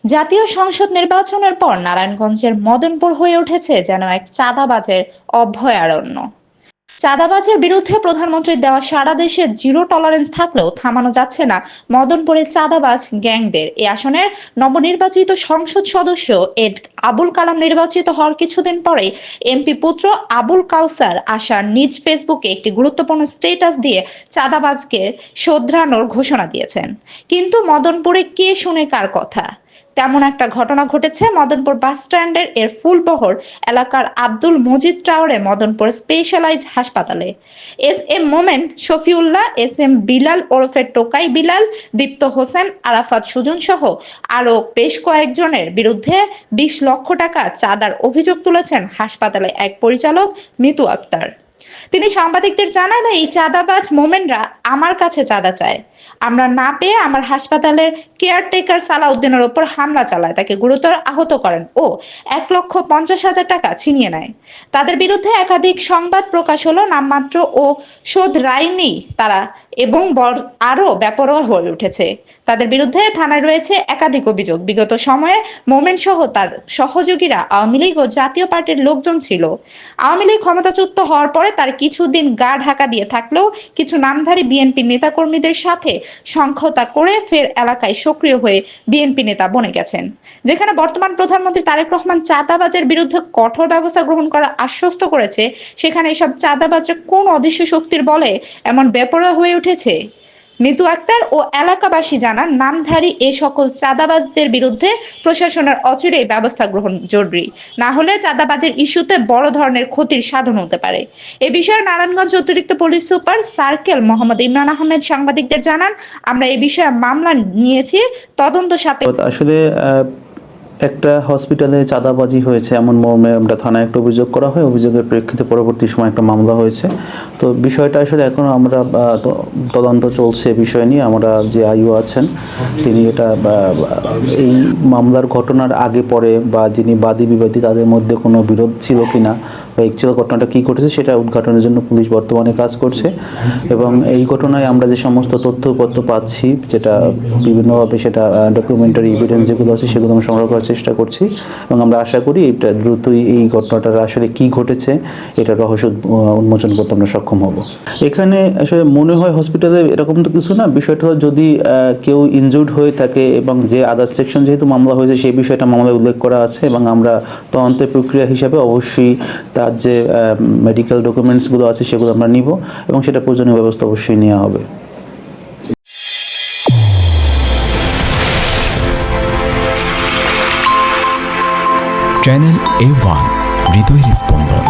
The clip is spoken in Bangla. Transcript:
জাতীয় সংসদ নির্বাচনের পর নারায়ণগঞ্জের মদনপুর হয়ে উঠেছে যেন এক চাঁদাবাজের অভয়ারণ্য। চাঁদাবাজের বিরুদ্ধে প্রধানমন্ত্রীর দেওয়া সারা দেশে জিরো টলারেন্স থাকলেও থামানো যাচ্ছে না মদনপুরের চাঁদাবাজ গ্যাংদের। এই আসনের নবনির্বাচিত সংসদ সদস্য এড আবুল কালাম নির্বাচিত হওয়ার কিছুদিন পরে এমপি পুত্র আবুল কাউসার আশা নিজ ফেসবুকে একটি গুরুত্বপূর্ণ স্ট্যাটাস দিয়ে চাঁদাবাজকে শোধরানোর ঘোষণা দিয়েছেন। কিন্তু মদনপুরে কে শুনে কার কথা? তেমন একটা ঘটনা ঘটেছে মদনপুর বাস স্ট্যান্ডের ফুলবহর এলাকার আব্দুল মজিদ টাওয়ারে মদনপুর স্পেশালাইজ হাসপাতালে এস এম মোমেন শফিউল্লাহ, এস এম বিলাল ওরফে টোকাই বিলাল, দীপ্ত হোসেন, আরাফাত সুজন সহ আরো বেশ কয়েকজনের বিরুদ্ধে 20 লক্ষ টাকা চাঁদার অভিযোগ তুলেছেন হাসপাতালে এক পরিচালক মিতু আক্তার। তিনি সাংবাদিকদের জানান, এই চাঁদাবাজ মোমেনরা আমার কাছে চাঁদা চায়, আমরা না পেয়ে আমার হাসপাতালের কেয়ারটেকার সালাউদ্দিনের উপর হামলা চালায়, তাকে গুরুতর আহত করেন ও 1,50,000 টাকা ছিনিয়ে নেয়। তাদের বিরুদ্ধে একাধিক সংবাদ প্রকাশ হলো, নামমাত্র ও শোধ রায় নেই তারা এবং আরো বেপরোয়া হয়ে উঠেছে। তাদের বিরুদ্ধে থানায় রয়েছে একাধিক অভিযোগ। বিগত সময়ে মোমেন সহ তার সহযোগীরা আওয়ামী লীগ ও জাতীয় পার্টির লোকজন ছিল। আওয়ামী লীগ ক্ষমতাচ্যুত হওয়ার পরে তার কিছুদিন গা ঢাকা দিয়ে থাকলেও কিছু নামধারী বিএনপি নেতাকর্মীদের সাথে সংহতা করে ফের এলাকায় সক্রিয় হয়ে বিএনপি নেতা বনে গেছেন। যেখানে বর্তমান প্রধানমন্ত্রী তারেক রহমান চাঁদাবাজের বিরুদ্ধে কঠোর ব্যবস্থা গ্রহণ করা আশ্বস্ত করেছে, সেখানে এসব চাঁদাবাজের কোন অদৃশ্য শক্তির বলে এমন বেপরোয়া হয়ে উঠেছে? মিতু আক্তার ও এলাকাবাসী জানান, নামধারী এ সকল চাঁদাবাজদের বিরুদ্ধে প্রশাসনের অচিরেই ব্যবস্থা গ্রহণ জরুরি, না হলে চাঁদাবাজের ইস্যুতে বড় ধরনের ক্ষতির সাধন হতে পারে। এ বিষয়ে নারায়ণগঞ্জ অতিরিক্ত police super circle Mohammad Imran Ahmed সাংবাদিকদের জানান, আমরা এই বিষয়ে মামলা নিয়েছি, তদন্ত সাপেক্ষে। আসলে একটা হসপিটালে চাঁদাবাজি হয়েছে এমন মর্মে আমরা থানায় একটা অভিযোগ করা হয়। অভিযোগের প্রেক্ষিতে পরবর্তী সময় একটা মামলা হয়েছে। তো বিষয়টা আসলে এখনো আমরা তদন্ত চলছে। বিষয় নিয়ে আমরা যে আইও আছেন তিনি এটা এই মামলার ঘটনার আগে পরে বা যিনি বাদী বিবাদী তাদের মধ্যে কোনো বিরোধ ছিল কিনা বা অ্যাকচুয়াল ঘটনাটা কী ঘটেছে সেটা উদ্ঘাটনের জন্য পুলিশ বর্তমানে কাজ করছে। এবং এই ঘটনায় আমরা যে সমস্ত তথ্যপত্র পাচ্ছি, যেটা বিভিন্নভাবে সেটা ডকুমেন্টারি এভিডেন্স যেগুলো আছে সেগুলো আমরা সংগ্রহ করার চেষ্টা করছি এবং আমরা আশা করি এটা দ্রুতই এই ঘটনাটার আসলে কি ঘটেছে এটা রহস্য উন্মোচন করতে আমরা সক্ষম হব। এখানে আসলে মনে হয় হসপিটালে এরকম তো কিছু না। বিষয়টা যদি কেউ ইনজুর্ড হয়ে থাকে এবং যে আদার্স সেকশন যেহেতু মামলা হয়েছে সেই বিষয়টা মামলায় উল্লেখ করা আছে এবং আমরা তদন্তের প্রক্রিয়া হিসাবে অবশ্যই তার যে মেডিকেল ডকুমেন্টসগুলো আছে সেগুলো আমরা নিব এবং সেটা প্রয়োজনীয় ব্যবস্থা অবশ্যই নেওয়া হবে। চ্যানেল A1 হৃদয়ের স্পন্দন।